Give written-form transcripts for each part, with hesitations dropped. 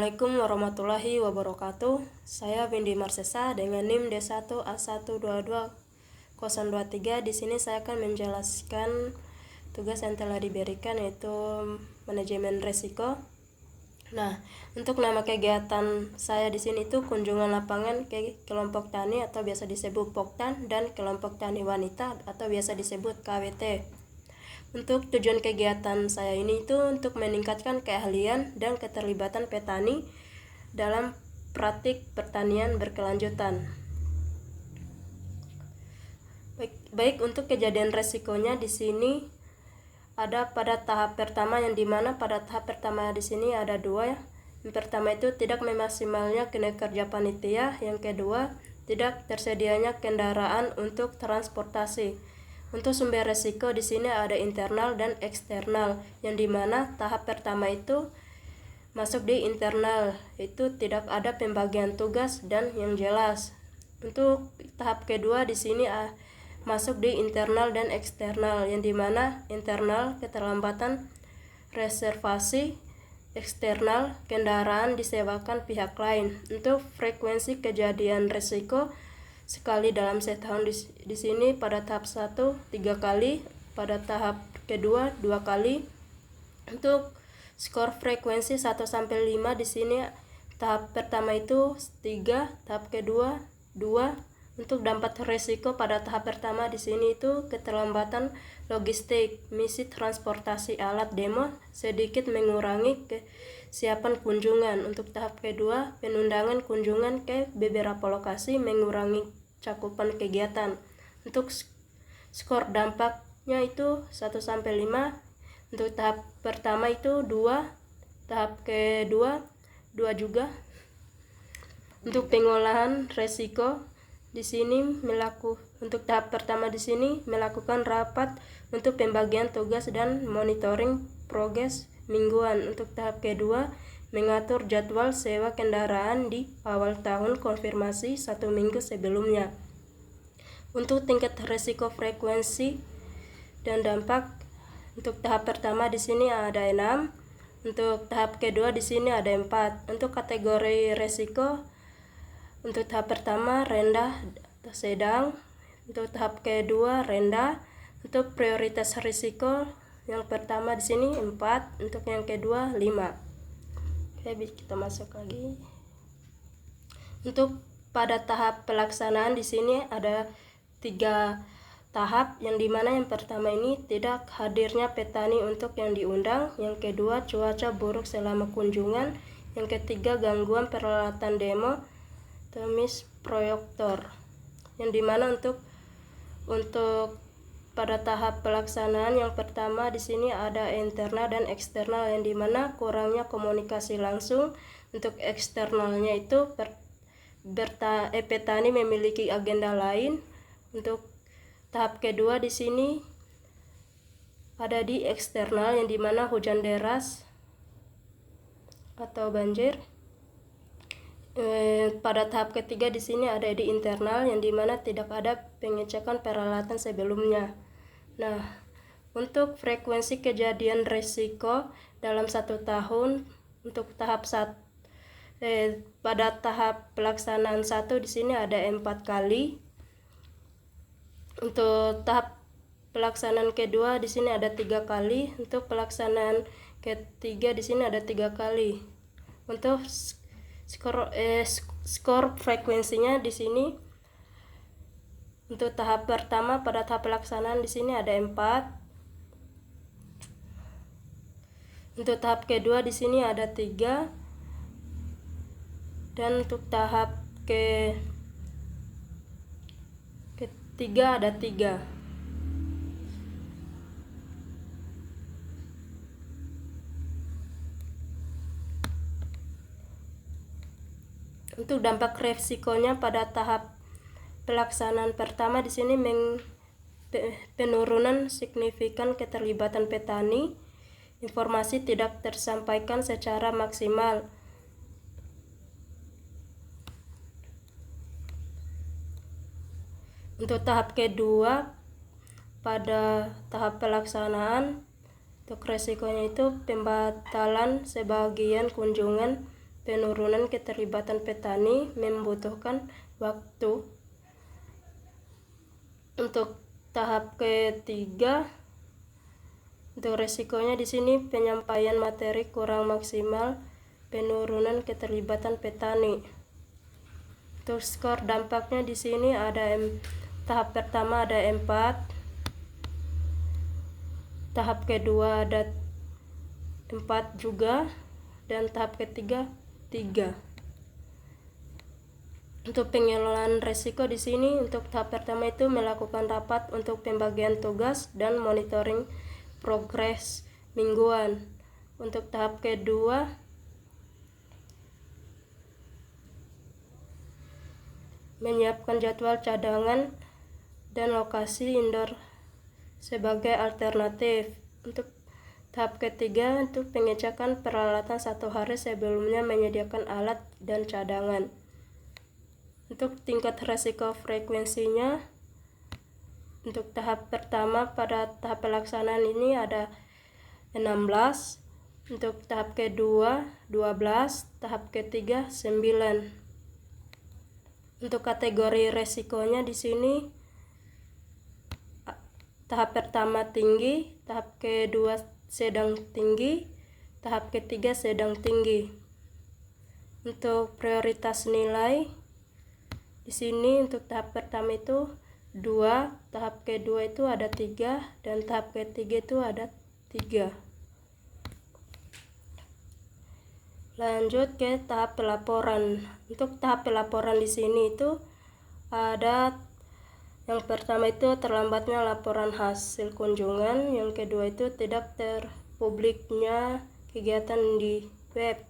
Assalamualaikum warahmatullahi wabarakatuh. Saya Windy Marsesa dengan NIM D1A1220023. Di sini saya akan menjelaskan tugas yang telah diberikan, yaitu manajemen risiko. Nah, untuk nama kegiatan saya di sini itu kunjungan lapangan ke kelompok tani atau biasa disebut Poktan dan kelompok tani wanita atau biasa disebut KWT. Untuk tujuan kegiatan saya ini itu untuk meningkatkan keahlian dan keterlibatan petani dalam praktik pertanian berkelanjutan. Baik untuk kejadian resikonya di sini ada pada tahap pertama, yang dimana pada tahap pertama di sini ada dua. Yang pertama itu tidak memaksimalnya kinerja panitia, yang kedua tidak tersedianya kendaraan untuk transportasi. Untuk sumber resiko di sini ada internal dan eksternal, yang dimana tahap pertama itu masuk di internal, itu tidak ada pembagian tugas dan yang jelas. Untuk tahap kedua di sini masuk di internal dan eksternal, yang dimana internal keterlambatan reservasi, eksternal kendaraan disewakan pihak lain. Untuk frekuensi kejadian risiko sekali dalam setahun di sini pada tahap 1 3 kali, pada tahap kedua 2 kali. Untuk skor frekuensi 1 sampai 5 di sini tahap pertama itu 3, tahap kedua 2. Untuk dampak risiko pada tahap pertama di sini itu keterlambatan logistik, misi transportasi alat demo sedikit mengurangi kesiapan kunjungan. Untuk tahap kedua, penundangan kunjungan ke beberapa lokasi mengurangi cakupan kegiatan. Untuk skor dampaknya itu 1 sampai 5. Untuk tahap pertama itu 2, tahap kedua 2 juga. Untuk pengolahan risiko di sini untuk tahap pertama di sini melakukan rapat untuk pembagian tugas dan monitoring progres mingguan. Untuk tahap kedua mengatur jadwal sewa kendaraan di awal tahun, konfirmasi 1 minggu sebelumnya. Untuk tingkat risiko frekuensi dan dampak, untuk tahap pertama di sini ada 6, untuk tahap kedua di sini ada 4. Untuk kategori risiko, untuk tahap pertama rendah atau sedang, untuk tahap kedua rendah. Untuk prioritas risiko, yang pertama di sini 4, untuk yang kedua 5. Oke, kita masuk lagi. Untuk pada tahap pelaksanaan di sini ada 3 tahap, yang dimana yang pertama ini tidak hadirnya petani untuk yang diundang, yang kedua cuaca buruk selama kunjungan, yang ketiga gangguan peralatan demo temis proyektor. Yang dimana untuk pada tahap pelaksanaan yang pertama di sini ada internal dan eksternal, yang dimana kurangnya komunikasi langsung. Untuk eksternalnya itu petani memiliki agenda lain. Untuk tahap kedua di sini ada di eksternal, yang dimana hujan deras atau banjir. Pada tahap ketiga di sini ada di internal, yang dimana tidak ada pengecekan peralatan sebelumnya. Nah, untuk frekuensi kejadian risiko dalam 1 tahun, untuk tahap pada tahap pelaksanaan 1 di sini ada 4 kali. Untuk tahap pelaksanaan kedua di sini ada 3 kali. Untuk pelaksanaan ketiga di sini ada 3 kali. Untuk skor frekuensinya di sini, untuk tahap pertama pada tahap pelaksanaan di sini ada 4. Untuk tahap kedua di sini ada 3, dan untuk tahap ketiga ada 3. Untuk dampak risikonya pada tahap pelaksanaan pertama di sini penurunan signifikan keterlibatan petani, informasi tidak tersampaikan secara maksimal. Untuk tahap kedua pada tahap pelaksanaan, untuk resikonya itu pembatalan sebagian kunjungan penurunan keterlibatan petani membutuhkan waktu. Untuk tahap ketiga, untuk resikonya di sini penyampaian materi kurang maksimal, penurunan keterlibatan petani. Untuk skor dampaknya di sini ada tahap pertama ada 4, tahap kedua ada 4 juga, dan tahap ketiga 3. Untuk pengelolaan resiko di sini, untuk tahap pertama itu melakukan rapat untuk pembagian tugas dan monitoring progres mingguan. Untuk tahap kedua, menyiapkan jadwal cadangan dan lokasi indoor sebagai alternatif. Untuk tahap ketiga, untuk pengecekan peralatan 1 hari sebelumnya, menyediakan alat dan cadangan. Untuk tingkat resiko frekuensinya, untuk tahap pertama pada tahap pelaksanaan ini ada 16, untuk tahap kedua 12, tahap ketiga 9. Untuk kategori resikonya di sini tahap pertama tinggi, tahap kedua sedang tinggi, tahap ketiga sedang tinggi. Untuk prioritas nilai di sini untuk tahap pertama itu 2, tahap kedua itu ada 3, dan tahap ketiga itu ada 3. Lanjut ke tahap pelaporan. Untuk tahap pelaporan di sini itu ada yang pertama itu terlambatnya laporan hasil kunjungan, yang kedua itu tidak terpubliknya kegiatan di web.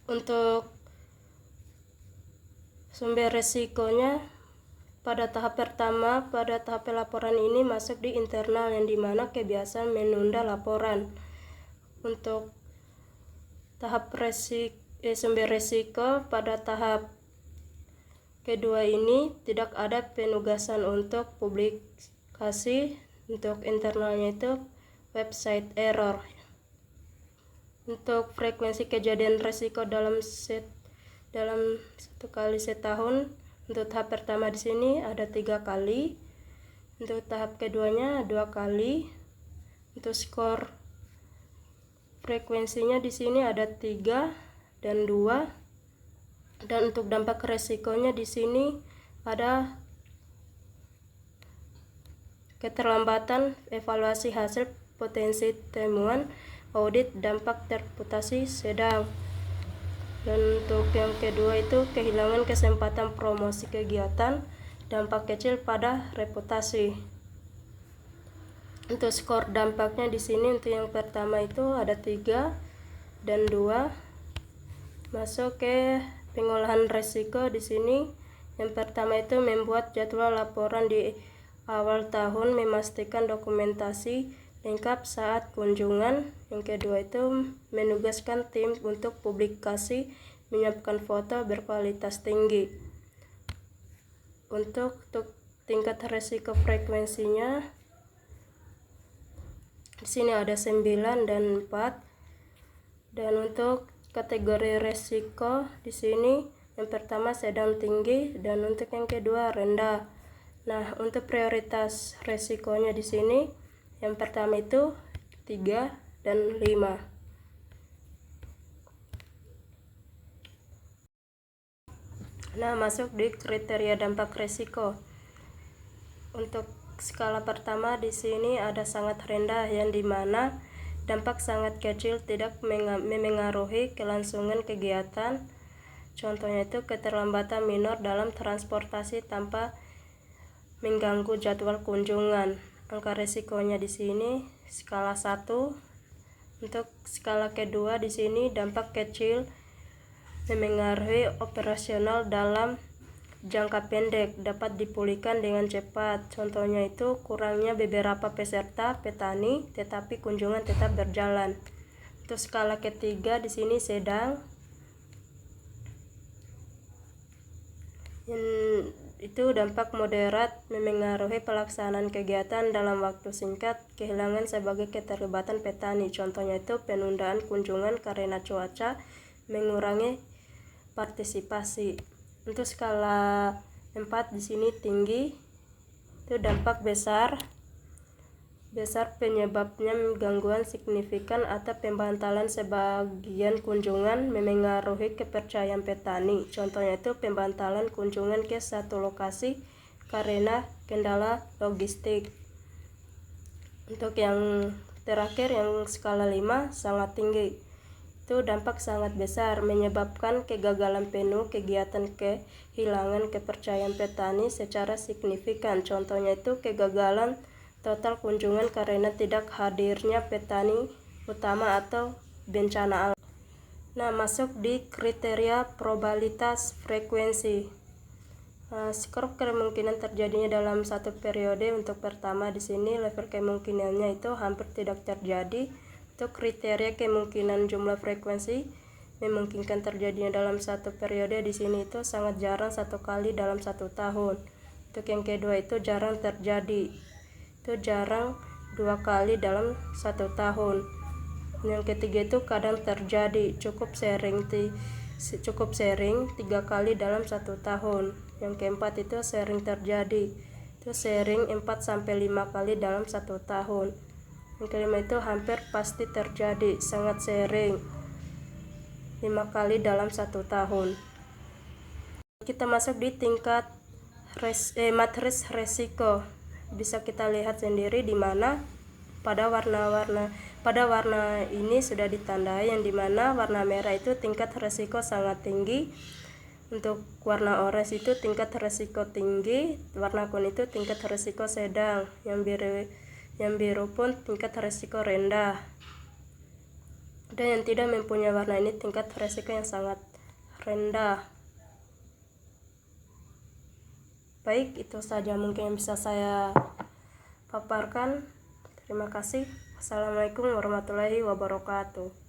Untuk sumber resikonya pada tahap pertama, pada tahap pelaporan ini masuk di internal, yang dimana kebiasaan menunda laporan. Untuk tahap sumber resiko pada tahap kedua ini tidak ada penugasan untuk publikasi. Untuk internalnya itu website error. Untuk frekuensi kejadian resiko dalam 1 kali setahun, untuk tahap pertama di sini ada 3 kali, untuk tahap keduanya 2 kali. Untuk skor frekuensinya di sini ada 3 dan 2, dan untuk dampak resikonya di sini ada keterlambatan evaluasi hasil potensi temuan audit dampak reputasi sedang. Dan untuk yang kedua itu kehilangan kesempatan promosi kegiatan, dampak kecil pada reputasi. Untuk skor dampaknya di sini untuk yang pertama itu ada 3 dan 2. Masuk ke pengolahan resiko di sini. Yang pertama itu membuat jadwal laporan di awal tahun, memastikan dokumentasi lengkap saat kunjungan. Yang kedua itu menugaskan tim untuk publikasi, menyiapkan foto berkualitas tinggi. Untuk tingkat resiko frekuensinya di sini ada 9 dan 4. Dan untuk kategori resiko di sini yang pertama sedang tinggi, dan untuk yang kedua rendah. Nah, untuk prioritas resikonya di sini yang pertama itu 3 dan 5. Nah, masuk di kriteria dampak resiko. Untuk skala pertama di sini ada sangat rendah, yang dimana dampak sangat kecil, tidak memengaruhi kelangsungan kegiatan. Contohnya itu keterlambatan minor dalam transportasi tanpa mengganggu jadwal kunjungan. Angka resikonya di sini skala 1. Untuk skala kedua di sini dampak kecil, memengaruhi operasional dalam jangka pendek, dapat dipulihkan dengan cepat. Contohnya itu kurangnya beberapa peserta petani, tetapi kunjungan tetap berjalan. Untuk skala ketiga di sini sedang, itu dampak moderat, memengaruhi pelaksanaan kegiatan dalam waktu singkat, kehilangan sebagai keterlibatan petani. Contohnya itu penundaan kunjungan karena cuaca, mengurangi partisipasi. Untuk skala 4 di sini tinggi, itu dampak besar penyebabnya gangguan signifikan atau pembatalan sebagian kunjungan, memengaruhi kepercayaan petani. Contohnya itu pembatalan kunjungan ke satu lokasi karena kendala logistik. Untuk yang terakhir, yang skala 5 sangat tinggi, itu dampak sangat besar, menyebabkan kegagalan penuh kegiatan, kehilangan kepercayaan petani secara signifikan. Contohnya itu kegagalan total kunjungan karena tidak hadirnya petani utama atau bencana alam. Nah, masuk di kriteria probabilitas frekuensi. Skor kemungkinan terjadinya dalam satu periode. Untuk pertama di sini level kemungkinannya itu hampir tidak terjadi. Untuk kriteria kemungkinan jumlah frekuensi memungkinkan terjadinya dalam satu periode, di sini itu sangat jarang, 1 kali dalam 1 tahun. Untuk yang kedua itu jarang terjadi, itu jarang 2 kali dalam 1 tahun. Yang ketiga itu kadang terjadi, cukup sering 3 kali dalam 1 tahun. Yang keempat itu sering terjadi, itu sering 4-5 kali dalam 1 tahun. Yang kelima itu hampir pasti terjadi, sangat sering, 5 kali dalam 1 tahun. Kita masuk di tingkat matriks resiko. Bisa kita lihat sendiri di mana pada warna ini sudah ditandai, yang dimana warna merah itu tingkat resiko sangat tinggi. Untuk warna orange itu tingkat resiko tinggi, warna kuning itu tingkat resiko sedang, yang biru pun tingkat resiko rendah, dan yang tidak mempunyai warna ini tingkat resiko yang sangat rendah. Baik, itu saja mungkin yang bisa saya paparkan. Terima kasih. Wassalamualaikum warahmatullahi wabarakatuh.